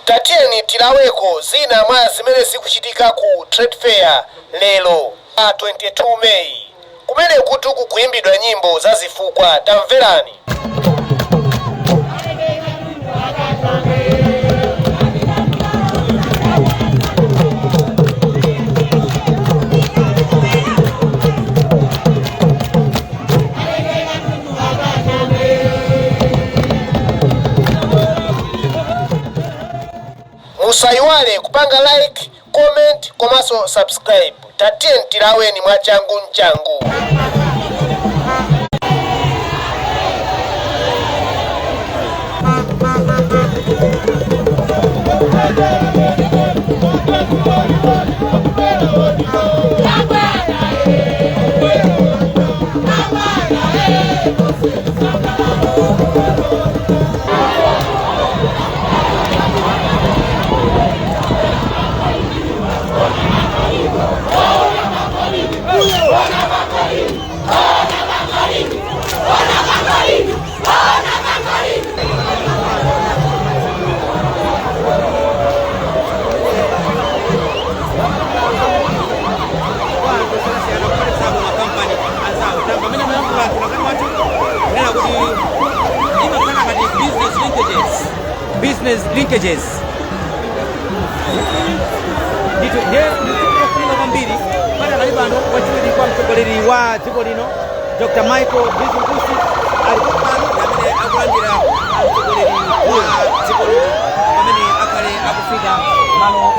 Tatieni tilaweko zina mwa zimene zikuchitika ku Trade Fair lero pa 22 Mei. Kumene kuti kuyimbidwa nyimbo za zifukwa, tamverani. Musaiwale kupanga like, comment, komanso subscribe. Tatieni tilaweni mwachangu nchangu. Business linkages. Kwambiri bana kalibano wachiri kwa mtsogoleri wa dziko lino Dr. Michael Bizumbusi alikuwa amene akulandira mtsogoleri wa dziko lino amene akale akufika malo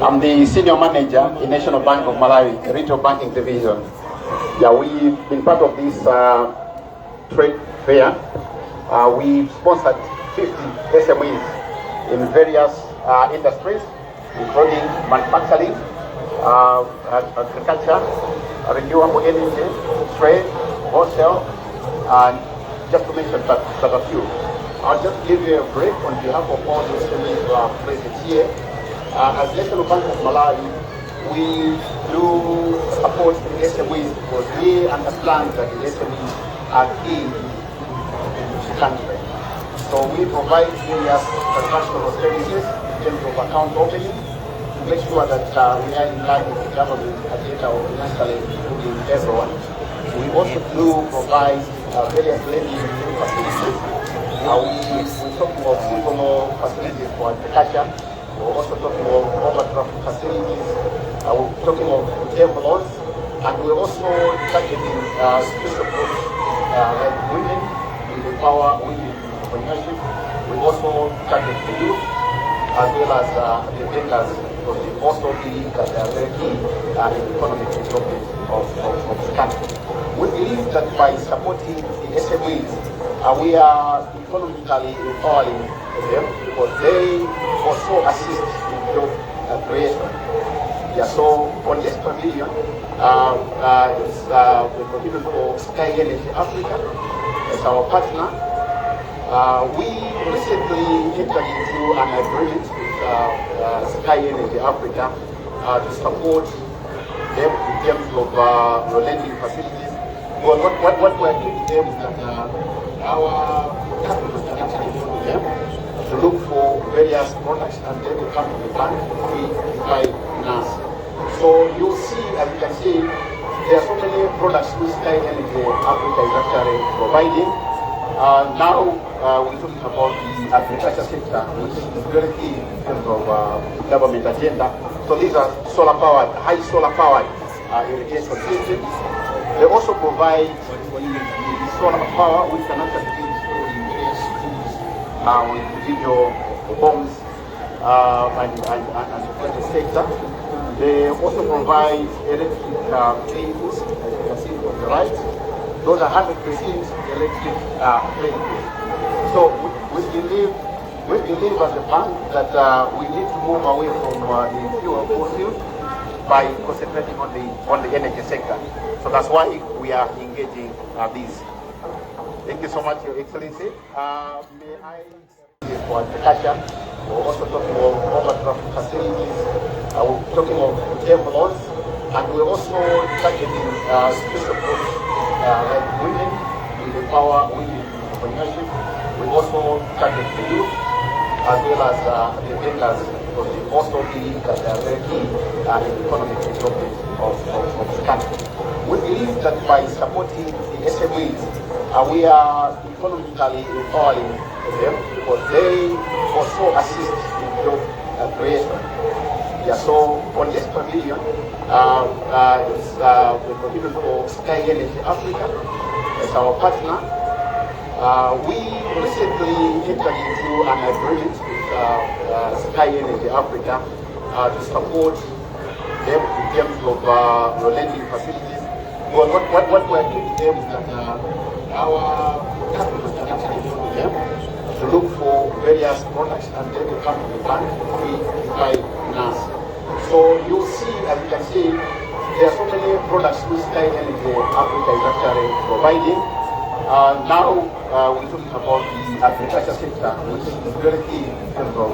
I'm the Senior Manager in National Bank of Malawi, Retail Banking Division. Yeah, we've been part of this trade fair. We've sponsored 50 SMEs in various industries, including manufacturing, agriculture, renewable energy, trade, wholesale, and just to mention but a few. I'll just give you a break on behalf of all the SMEs who are present here. As National Bank of Malawi, we do support the SMEs because we understand that the SMEs are key to the country. So we provide various transactional services in terms of account opening to make sure that we are in line with the government agenda of financially including everyone. We also do provide various lending facilities. We're talking of informal facilities for agriculture. We're also talking of overdraft facilities. We're talking of UTM loans, and we're also targeting special groups like women, we empower women entrepreneurship. We also target the youth as well as the vendors, because we also believe that they are very key in the economic development of the country. We believe that by supporting the SMEs, we are economically empowering them because they also assist in job creation. Yeah, so on this pavilion, it's the pavilion for Sky Energy Africa as our partner. We recently entered into an agreement with Sky Energy Africa to support them in terms of lending facilities. Well, what we are doing with them is that our customers can actually go to them to look for various products and then they come to the bank to buy finance. So you'll see, as you can see, there are so many products which Sky Energy Africa is actually providing. Now we're talking about the agriculture sector, which is very key in terms of government agenda. So these are solar powered, high solar powered irrigation systems. They also provide the solar power which can actually be installed in various schools with individual homes and the private sector. They also provide electric vehicles, as you can see on the right. Those are 100% electric vehicles. So we believe as a bank that we need to move away from the fuel fossil by concentrating on the energy sector. So that's why we are engaging these. Thank you so much, Your Excellency. May I for agriculture, we're also talking of overdraft facilities, we're talking of UTM loans, and we're also targeting special groups like women, we empower women entrepreneurship. We also target the youth as well as the vendors, because we also believe that they are very key in the economic development of the country. We believe that by supporting the SMEs, we are economically empowering them because they also assist in job creation. Yeah, so on this pavilion, it's the pavilion for Sky Energy Africa as our partner. We recently entered into an agreement with Sky Energy Africa to support them in terms of lending facilities. Well, what we are doing with them is that our customers can actually go to them to look for various products and then they come to the bank to buy finance. So you'll see, as you can see, there are so many products which Sky Energy Africa is actually providing. Now we're talking about the agriculture sector, which is very key in terms of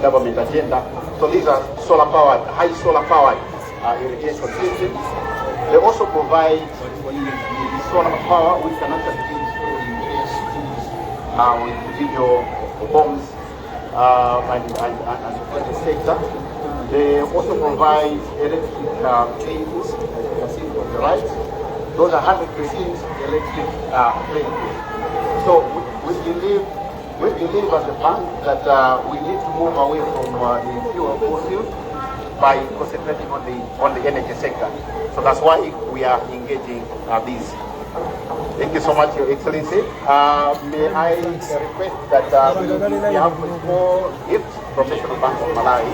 government agenda. So these are solar powered, high solar powered irrigation systems. They also provide the solar power which can actually be installed in various schools with individual homes and the private sector. They also provide electric vehicles, as you can the right. Those are 100% electric train fields. So we believe as a bank that we need to move away from the fuel fossils by concentrating on the energy sector. So that's why we are engaging these. Thank you so much, Your Excellency. May I request that we have a small gift from National Bank of Malawi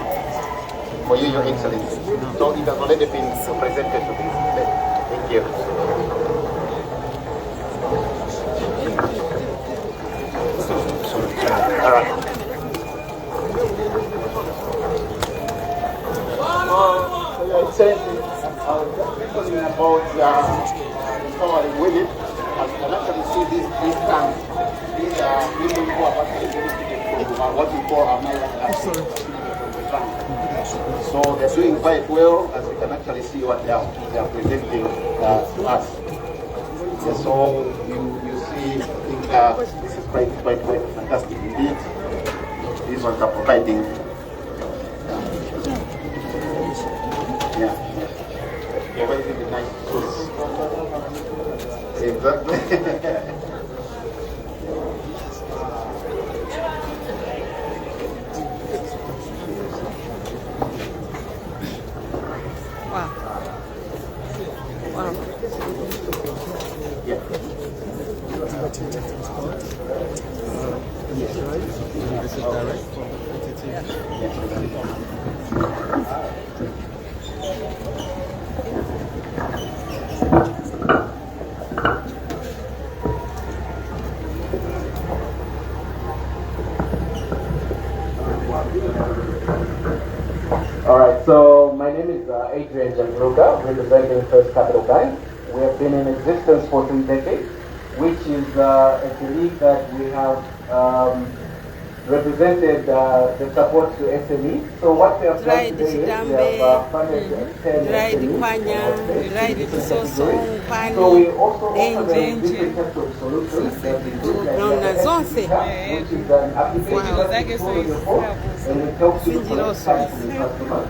for you, Your Excellency. So it has already been presented to this. Thank you. All right. So Your Excellency, I was just thinking about empowering women. As you can actually see these stands, these are women who are actually benefiting from what we call our So they're doing quite well, as you can actually see what they are presenting to us. Yeah, so you see, I think this is quite fantastic indeed. These ones are providing. Providing the nice tools. Exactly. Wow. Yeah. This is direct from All right, so my name is Adrian Jamruga, representing First Capital Bank. We have been in existence for 3 decades, which is a belief that we have represented the support to SMEs. So what we have done today is we have funded 10 SMEs. So we also offer them different types of solutions that include which is an application that you put on your phone and it helps you collect funds from your customers.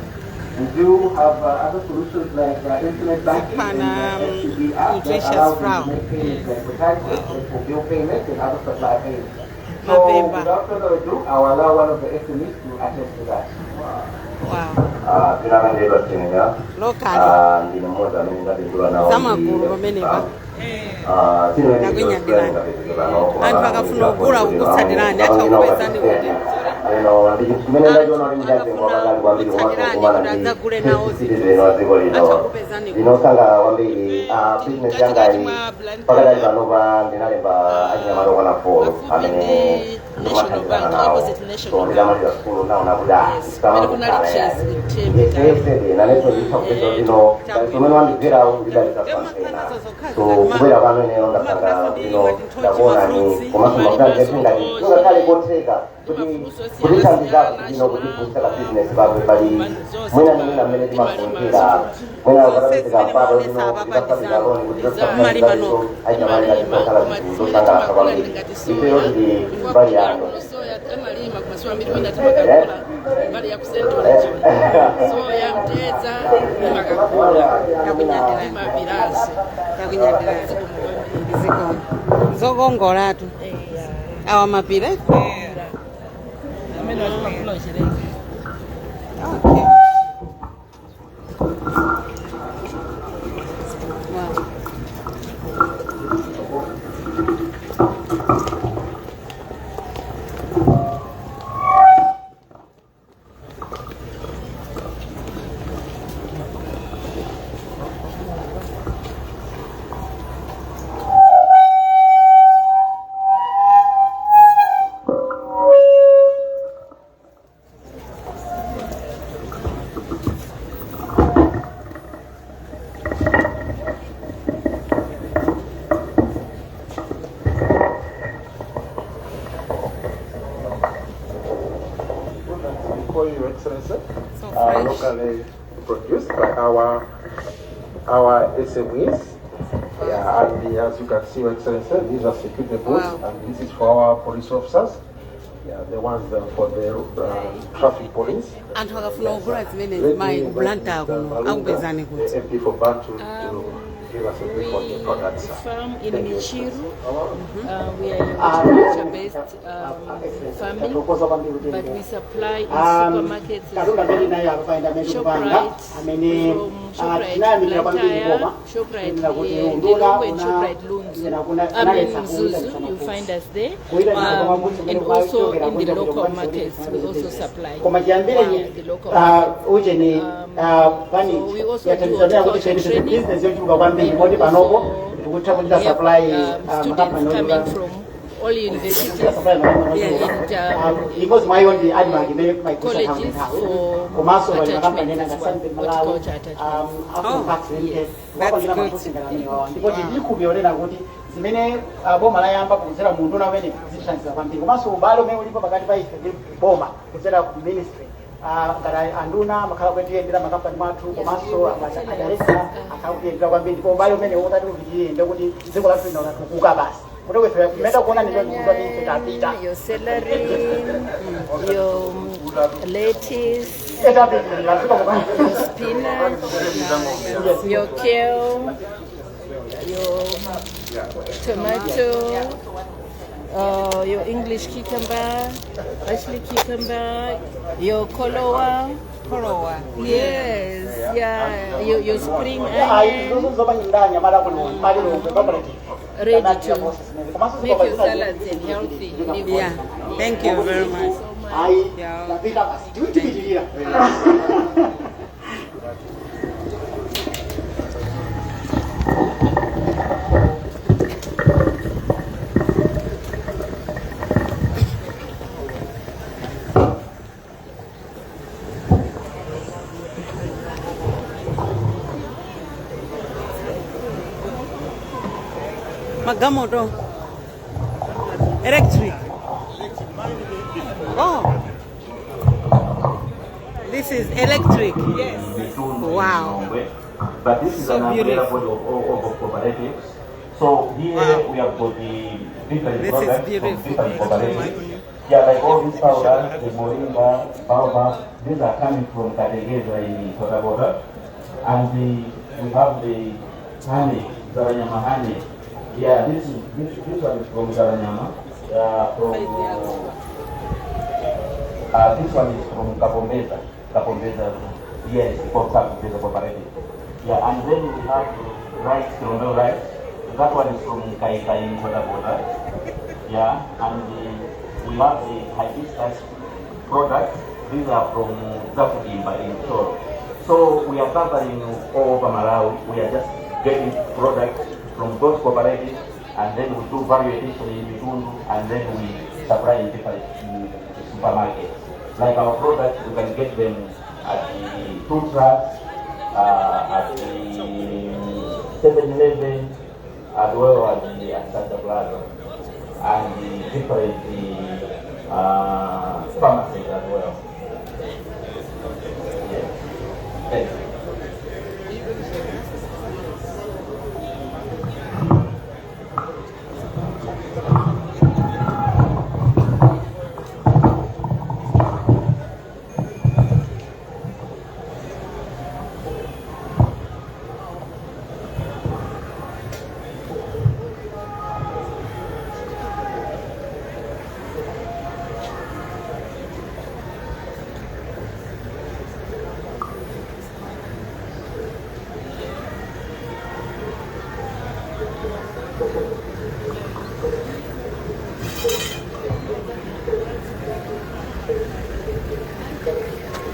We do have other solutions like internet banking and SCB app that allows you to make payments like for taxes, for bill payments and other supply payments. So without further ado, I will allow one of the SMEs to attest to that. Wow. anthu akafuna kugula kukutsatirani atha kupezani kuti adzagule nawo atha kupezani ndinosanga kwambiri business yanga pakadali panopa ndinalemba anyamalokola folo amene ndimathandizana nawo so ndidamalira skulu naona kuti isamakutalaya naneso ndisakupeza lino somene wandibvera ndidalisa pampena so kubwera pamene ndasanga lino ndabona ni komanso makutanjetingati ingakhale kotheka kuti thandizako lino kuti kusaka business pakwe pali mwina ni mwina mmene timafungira mwina wakatapezeka mpado lino ndikafabika loni kuti losakumalibano anyamalira tisokhala zosangala kwambiri ifeyo ndi mbali yano amalima kumasuwa mitwenda timakagula mbali ya kusendola so ya mteza imakagula kakunyandira imavilasi kakunyandira ziko zokongola tu awa mapira amene watimakula uchirenga okay. Your Excellency, locally produced by our SMEs. Yeah, and as you can see, Your Excellency, these are security boots, and this is for our police officers. Yeah, the ones for the traffic police. And how often over at minutes my Blantyre, I'm busy. MP for Blantyre give us a brief of the products. We farm in Thank you. Chichiri. We are agriculture-based farming, but we supply in supermarkets, ShopRite, Blantyre, ShopRite Kalindo, and ShopRite Mzuzu. You find us there, and also in the local markets. We also supply the local markets. So we also do horticulture training. We have students coming from all universities and colleges for attachment as well, horticulture attachment. That's zimene boma layamba kudzera mundu nawene zishanisa kwambiri komanso ubalo umene ulipo pakati pa ife ndi boma kudzera ku ministry ngati anduna makhala kuyendera makampani mwathu komanso adaresa akakuyendera kwambiri ndipo ubalo umene utati upitiyende kuti dziko lathu lino latukuka basi kuti kwefe kumenda kuona ndizo kuti ife tapita Your celery, your lettuce, your spinach, your kale, your tomato, your English cucumber, Ashley cucumber, your kolowa. Yes, yeah, your spring onion. Ready to make your salads and healthy. Yeah, thank you very much. Magamoto. Electric. Oh. This is electric. Yes. Wow. But this is So an umbrella beautiful. body of cooperatives. So here we have got the different This is products from beautiful. different cooperatives. Yeah, like all these powders, the moringa, baobab, these are coming from Kategeza in Kotagota. And we have the honey, Zaranyama honey. Yeah, this one is from Zaranyama. This one is from Kapombeza. Yes, from Kapombeza cooperative. Yeah, and then we have rice, Kalindo rice. That one is from Kaikai in Kotagota. Yeah, and we have the hibiscus products. These are from Zakutimba in Toro. So we are gathering all over Malawi. We are just getting products from those cooperatives, and then we do value addition in between, and then we supply in different supermarkets. Like our products, we can get them at the food trucks, at the 7-Eleven, as well as the Santa Plaza, and the different pharmacies as well. Yes. Thank you.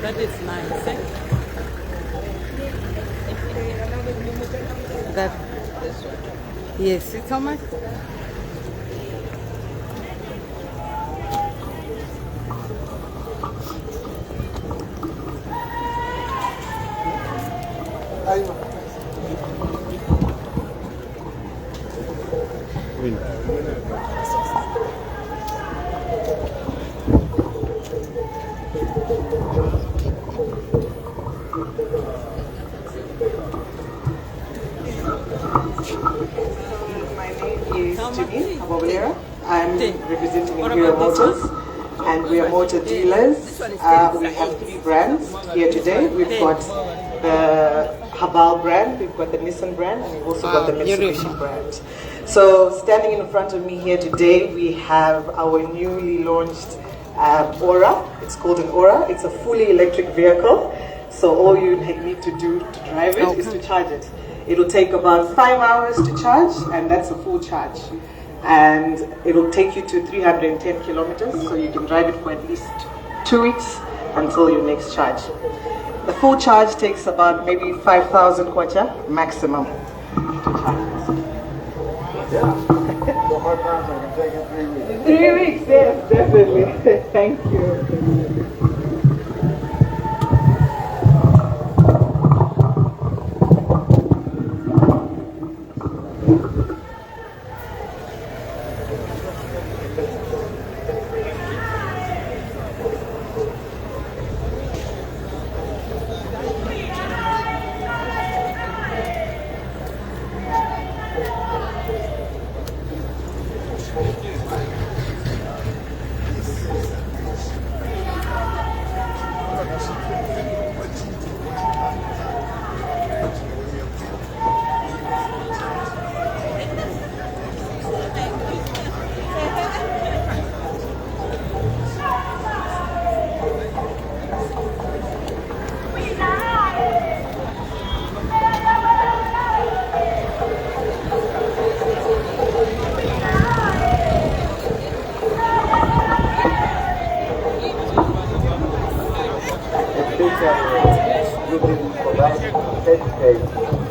That is nice. Eh? That. Yes, it's how much? I'm representing Imperial Motors, and we are motor dealers. We have 3 brands here today. We've got the Haval brand, we've got the Nissan brand, and we've also got the Mitsubishi brand. So standing in front of me here today, we have our newly launched Aura. It's called an Aura. It's a fully electric vehicle. So all you need to do to drive it is to charge it. It'll take about 5 hours to charge, and that's a full charge. And it'll take you to 310 kilometers, so you can drive it for at least 2 weeks until your next charge. The full charge takes about maybe 5,000 kwacha maximum to charge. Yeah. So how times I can take it 3 weeks? 3 weeks, yes, definitely. Thank you.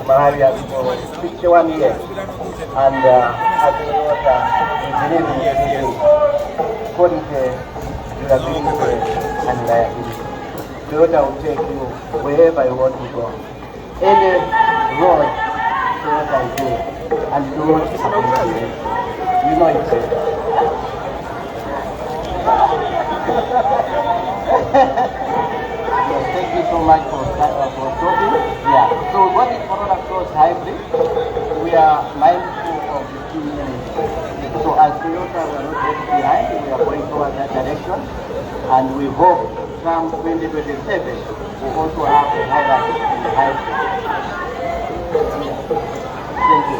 Malawi has for 61 years, and as a water, we believe in quality, durability, and reliability. Toyota will take you wherever you want to go. Any road, Toyota is there, and you want to you know it's there. Thank you so much for talking. Yeah. So what is Corona Cross Hybrid? We are mindful of the community. So as Toyota, we are not left behind. We are going towards that direction, and we hope come 2027 we also have a hybrid. Thank you.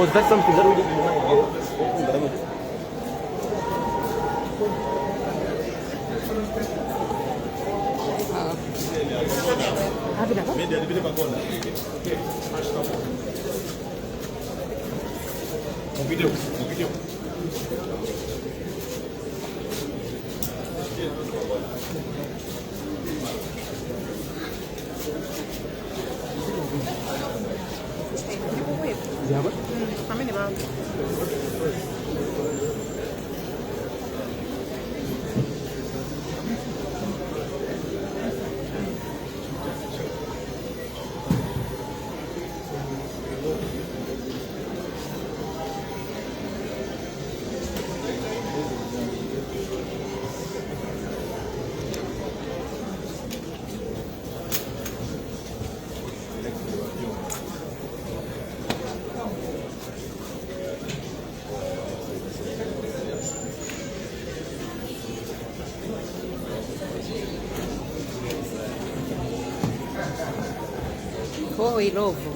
Or is that something that we didn't know? Poi lovo.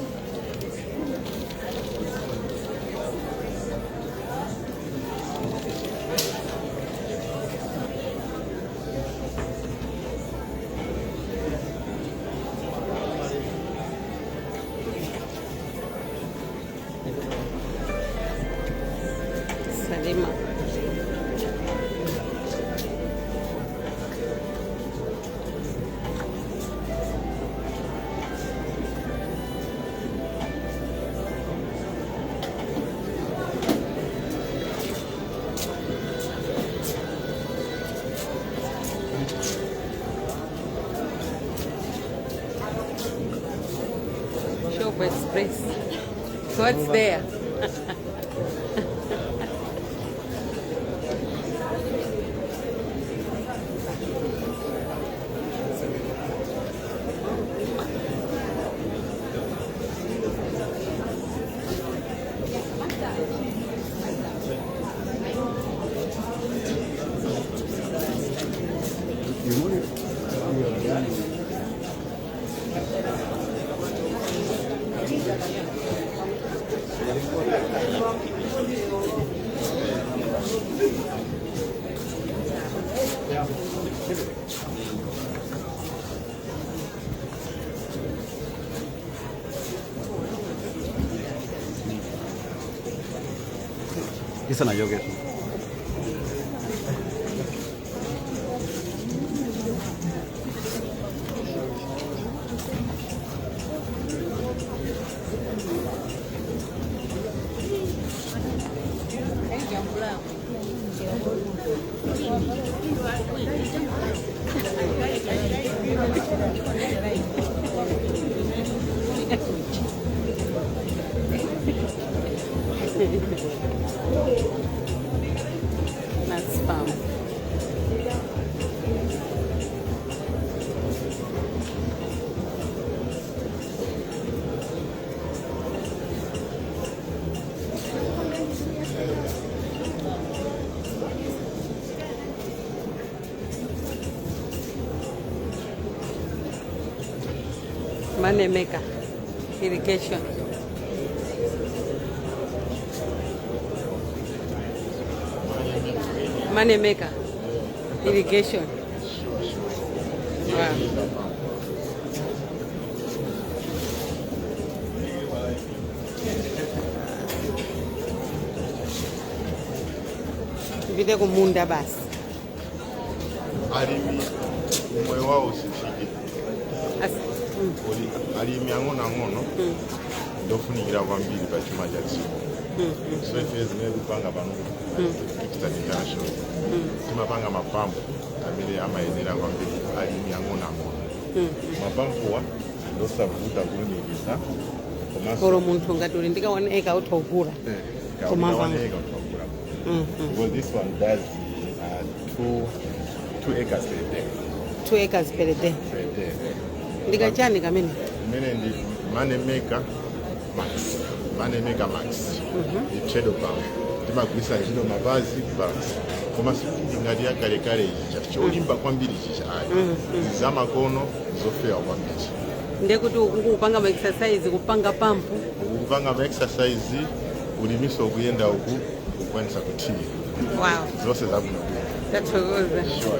Salima. Shop Express. What's there? Esa na yogurt. That's fun. Money maker, irrigation. Money maker, irrigation. Wow. Vile kumunda basi. Alimi umwe wao sifike. Alimi angona ngono. Ndofunikira kwambiri pa chuma cha chino. So ifezi nebupanga bano. Kita international. Timapanga mapambo amene amayenera kwambiri alimi angona ngono. Mapambo wa ndosavuta kunyikisa. Koro muntu ngatuli ndikaoneka utogura. Well, this one does 2 acres per day. 2 acres per day. Ndikachani kamene? Mene ndi money maker max. Money maker max. Ichedo pamwe. Timagwisa chino mavazi basi. Koma ngati yakale kale ichi cholimba kwambiri chicha ali. Zamakono zofewa kwambiri. Ndekuti ukupanga ma exercise kupanga pampu. Ukupanga ma exercise ulimiso okuyenda uku ukwanisa kuthini. Wow. Zose zabwino. That's what was it. Sure.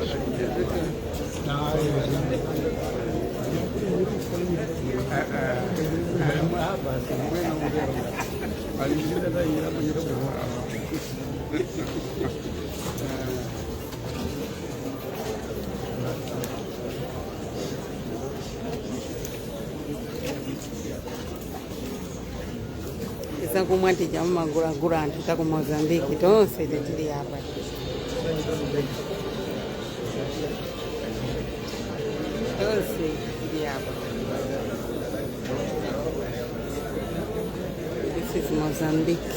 Kumwati chama gura anthu ta ku Mozambique tonse tili hapa. Tonse tili hapa. This is Mozambique.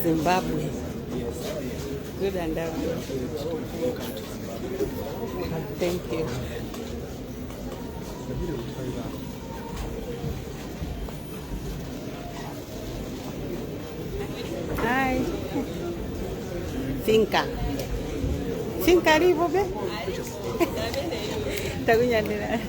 Zimbabwe. Good and thank you. Hi. Finca livo be? Tagunyandira.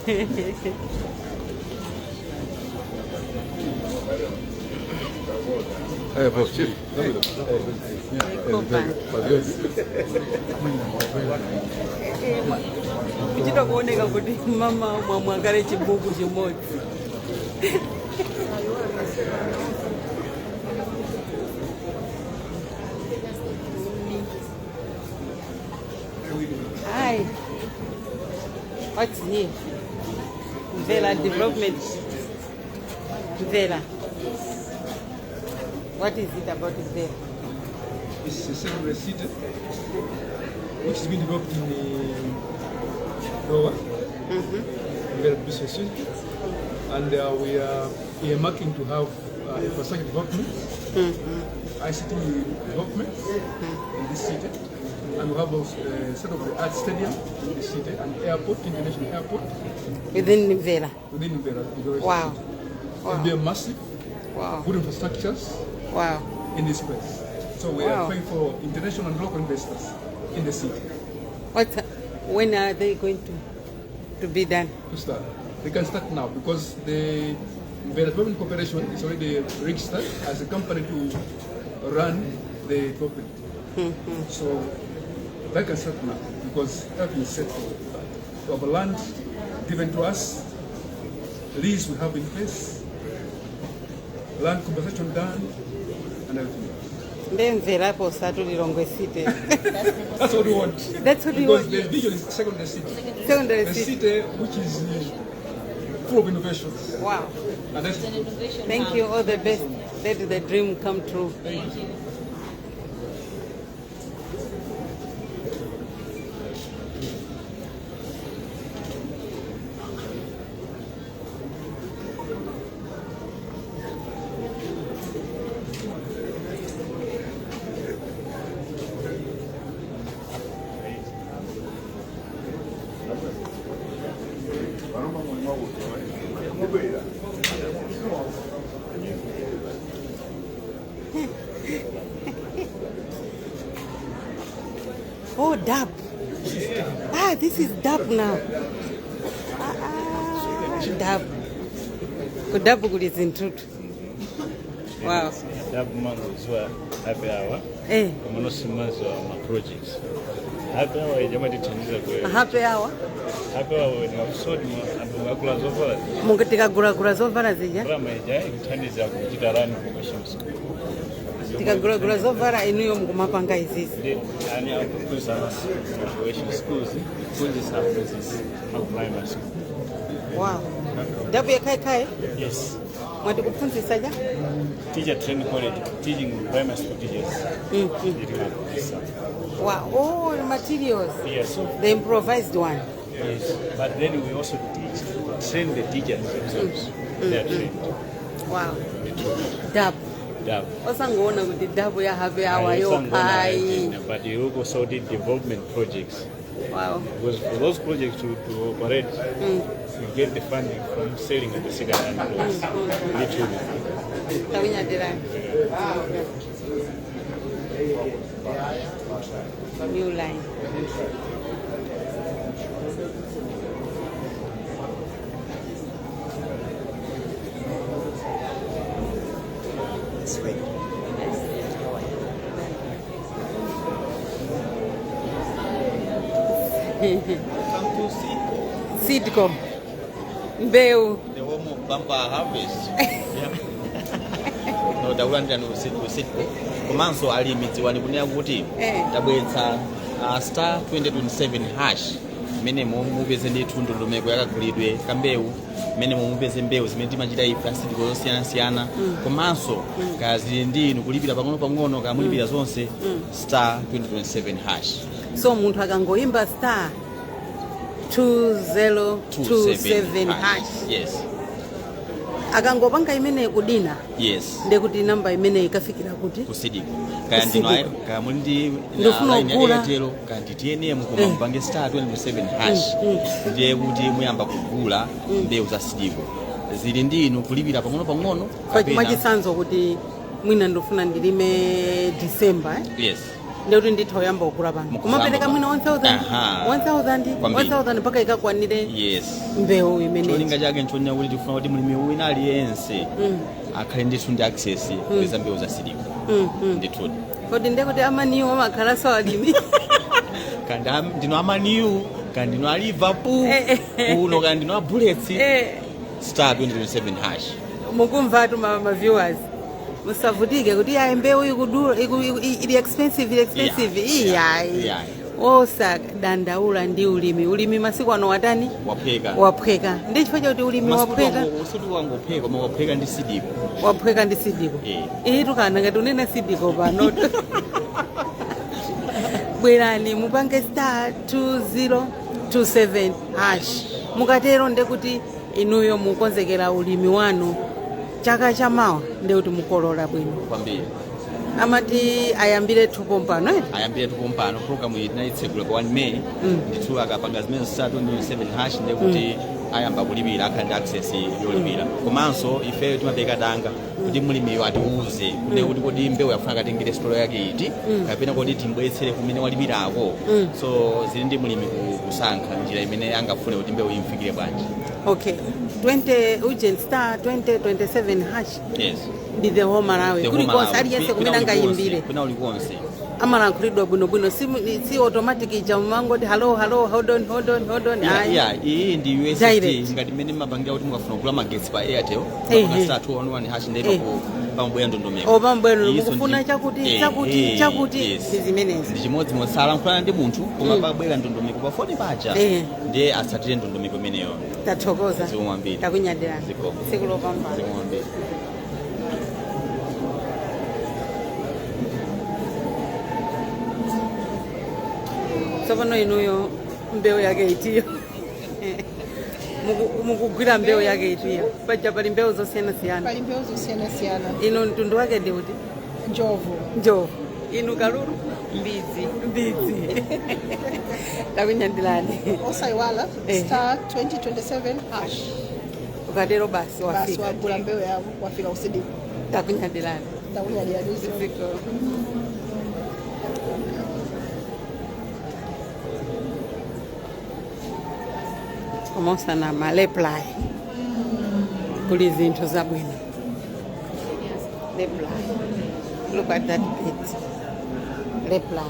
Kuchita kuoneka kuti mama mwamwangale chibuku chimodzi. Hi. What's here? Vela development. Vela. What is it about Vela? It's a secondary city which has been developed in Goa, very business city, and we are earmarking to have infrastructure development, ICT development in this city, and we have also sort of the art stadium in this city, and airport, international airport. Within Vela? Within Vela. Wow. It will be a massive, good infrastructures in this place. So we are praying for international and local investors in the city. When are they going to be done? To start. They can start now because the Development Corporation is already registered as a company to run the property. So they can start now because everything is set for that. We have land given to us, lease we have in place, land compensation done, and everything else. Then Velapo Satulilongwe City. That's what we want. That's what we want. Because the vision is secondary city. Secondary the city. city which is full of innovations. Wow. And that's thank you, all the best. Let the dream come true. Thank you. Oh, dab. This is dab now. Dab. Kudabu kulizintrutu. Wow. Dab mango zwa happy hour. Komono simazo ma projects. Happy hour jama ditiniza kwa. Happy hour. Happy hour ni mafusodi makula zovala. Mungatika gura zovala zija. Rama ija ikutaniza kuchita rani kwa shamsu. Tikagura zovala inuyo mkumapanga izizi. Ani akukuza graduation schools kunzi services au primary school. Wow. Dabu ya kai? Yes. Mwati kufunzisa ja? Teacher training college, teaching primary school teachers. Wow. Oh, the materials. Yes. The improvised one. Yes. But then we also train the teachers themselves. They are trained. Wow. Dab. Osangoona kuti dab ya have our yokai. But you also did development projects. Wow. Because for those projects to operate, you get the funding from selling at the second-hand place. Literally. New line. Sweet. Come to Sidco. Mbeu. the home of bumper harvest. No, Dawulanda no Sidco. Komanso alimidziwa ndikunena kuti tabweretsa star 2027 hash mene mupeze ndithu ndondomeko yakagulidwe kambewu mene mupeze mbewu zimene timachita ife Sidco zosiyanasiyana komanso kazili ndinu kulipira pang'ono kamulipira zonse star 2027 hash. So munthu akangoimba star 2027 hash. Yes. Akangopanga imene kudina. Yes. Ndekuti namba imene ikafikira kuti ku Sidco. Kaya ndino kaya mundi ndofuna line ya Airtel kandi TNM koma mupange star 27 hash. Ndiye kuti muyamba kugula mbewu za Sidco. Zili ndinu kulipira pang'ono machisanzo kuti mwina ndofuna ndilime December. Yes. Ndekuti ndithoyamba kugula pano. Kumapereka mwina 1000 mpaka ikakwanire. Yes. Mbewu imene. Cholinga chake nchonya kuti tifuna kuti mulimi wina aliyense akhale ndithu ndi access kweza mbewu za Sidco. Ndithu. Kodi ndekuti amaniwo amakhala sawalimi. Kandi ndino amaniyu kandi ndino a Liverpool kuno kandi ndino a Bullets star 2027 hash. Mukumva tu ma viewers. Musavutike kuti ya mbewu ikudula ili expensive iyayi. Osa dandaula ndi ulimi masiku ano watani waphweka ndi chifukwa chakuti ulimi waphweka usuti wangophweka koma waphweka ndi Sidco. Waphweka ndi Sidco. Tukana ngati unena Sidco pano. Bwerani mupange star 2027 hash. Mukatero ndekuti inuyo mukonzekera ulimi wanu chaka chamawa ndekuti mukolola bwino. Kwambiri. Amati ayambire tupompano program iyi tinayitsegula kwa 1 May ndithu akapanga zimene star 27 hash ndekuti ayamba kulipira akhala ndi access yolipira komanso ife timapeka danga kuti mulimiyo atiuze kuti kodi mbewu yafuna katengere store yake iti kapena kodi timbwetsere kumene walipirako so zili ndi mulimi kusankha njira imene angafune kuti mbewu imfikire bwanji. Okay. 20 urgent star 2027 hash. Yes. Ndi the whole Malawi. Kuli konse aliyense kumene angayimbire. Kuna ulikonse. Amalankhulidwa bwinobwino si automatic ija mangoti hello hold on. Iyi ndi USSD ngati mene mabangira kuti mukafuna kugula magetsi pa Airtel pa star 211 hash ndipo pamubwera ndondomeko. Pamubwera mukufuna chakuti zimenezi. Ndi chimodzi mosalankhulana ndi munthu koma pabwera ndondomeko pa phone paja. Ndiye atsatire ndondomeko imeneyo. Tathokoza. Zikumwambiri. Takunyadira. Sikulopamba. Zikumwambiri. Tsopano inuyo mbewu yake itiyo. Mukugwira mbewu yake itiyo. Paja pali mbewu zosiyana-siyana. Ino mtundu wake ndi uti? Njovu. Inu kalulu? Mbidzi. Takunyadirani. Osaiwala star 2027 hash. Ukatero basi wafika. Basi wagula mbewu yako wafika Sidco. Takunyadirani. Komosa na maleply kuli zinthu zabwino. Leply. Look at that bit. Leply.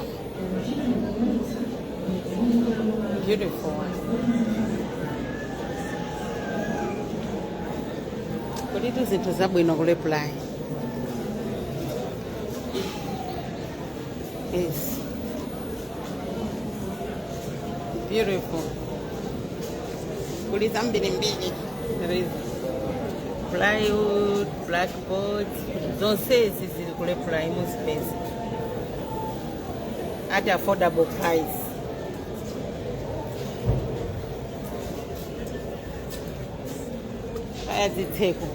Beautiful one. Kuli zinthu zabwino ku leply. Yes. Beautiful. Kuli zambiri mbili. There is plywood, blackboard, zonse zili kule prime space. At affordable price. kaya zitseko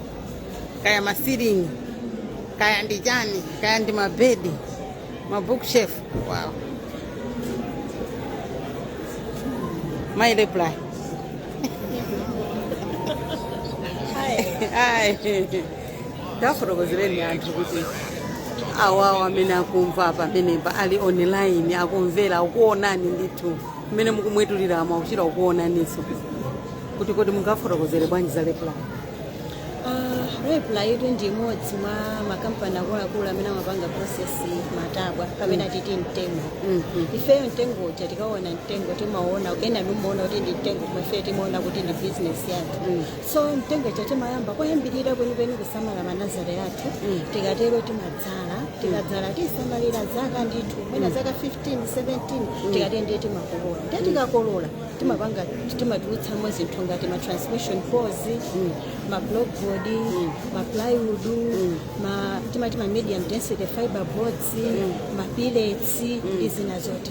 kaya masilingi kaya ndi chani kaya ndi mabedi mabookshelf. Wow. My reply. Hi. Ndafotokozereni anthu kuti awawa amene akumva apa pamenepa ali online akumvera akuonani ndithu mmene mukumwetuliramo akuchita kuonaninso kuti kodi mungafotokozere bwanji za reply. Reply yetu ndi imodzi mwa makampani akuluakulu amene amapanga process matabwa pamene titi mtengo. Ifeyo mtengo uja tikaona mtengo timaona ena numaona kuti ndi mtengo koma ife timaona kuti ndi business yathu. So mtengo uja timayamba kuyambirira kwenikweni kusamala manazare yathu tikatero timadzala tikadzala tisamalira zaka ndithu mwina zaka 15 17 tikati ndiye timakolola ndiye tikakolola timapanga timatulutsamo zinthu ngati ma transmission hose ma blockboard ma plywood timati ma medium density fiber boards ma pellets izina zote.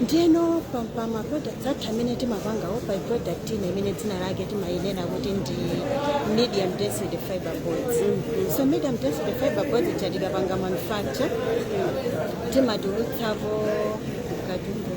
Ndiyeno pa ma products athu amene timapanga opa product ina imene dzina lake timayinena kuti ndi medium density fiber boards. So medium density fiber boards tikapanga manufacture timatulutsapo katundu.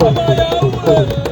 Mama ya